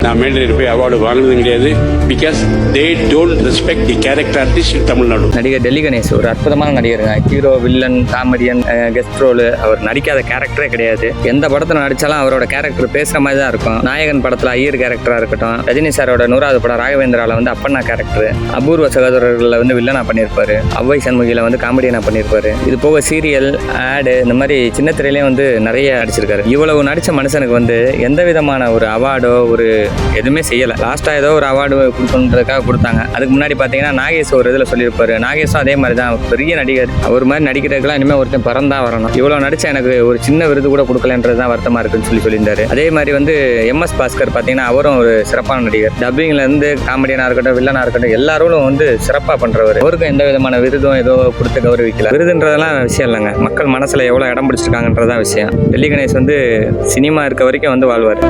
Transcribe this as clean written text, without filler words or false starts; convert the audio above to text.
நான் மேடையில் போய் அவார்டு வாங்கினது கிடையாது. Because they don't respect the character artist in Tamil Nadu. நடிகர் டெல்லி கணேஷ் ஒரு அற்புதமான நடிகருங்க. Hero, villain, comedian, guest role. அவர் நடிக்காத கேரக்டரே கிடையாது. எந்த படத்தில் நடித்தாலும் அவரோட கேரக்டர் பேசுகிற மாதிரி தான் இருக்கும். நாயகன் படத்தில் ஐயர் கேரக்டராக இருக்கட்டும், ரஜினி சாரோட 100வது படம் ராகவேந்திராவில் வந்து அப்பண்ணா கேரக்டர், அபூர்வ சகோதரர்களில் வந்து வில்லனா பண்ணியிருப்பாரு, அவ்வை சண்முகியில் வந்து காமெடியனா பண்ணியிருப்பாரு. இது போக சீரியல், ஆடு, இந்த மாதிரி சின்ன திரையிலையும் வந்து நிறைய நடிச்சிருக்காரு. இவ்வளவு நடித்த மனுஷனுக்கு வந்து எந்த விதமான ஒரு அவார்டோ ஒரு எதுவுமே செய்யலை. லாஸ்ட்டாக ஏதோ ஒரு அவார்டு கொடுக்கணுன்றதுக்காக கொடுத்தாங்க. அதுக்கு முன்னாடி பார்த்தீங்கன்னா நாகேஷ் ஒரு இதில் சொல்லியிருப்பாரு. நாகேஷும் அதே மாதிரி தான் பெரிய நடிகர். அவர் மாதிரி நடிக்கிறதுக்கெல்லாம் இனிமேல் ஒருத்தன் பறந்தா வரணும். இவ்வளோ நடிச்சா எனக்கு ஒரு சின்ன விருது கூட கொடுக்கலன்றது தான் வருத்தமாக இருக்குன்னு சொல்லியிருந்தாரு. அதே மாதிரி வந்து MS பாஸ்கர் பார்த்தீங்கன்னா அவரும் ஒரு சிறப்பான நடிகர். டப்பிங்ல இருந்து காமெடியனாக இருக்கட்டும், வில்லனாக இருக்கட்டும், எல்லாரும் வந்து சிறப்பாக பண்ணுறவர். அவருக்கும் எந்த விதமான விருதும் ஏதோ கொடுத்து கௌரவிக்கல. விருதுன்றதெல்லாம் விஷயம் இல்லைங்க. மக்கள் மனசில் எவ்வளோ இடம் பிடிச்சிருக்காங்கன்றதான் விஷயம். டெல்லி கணேஷ் வந்து சினிமா இருக்க வரைக்கும் வந்து வாழ்வார்.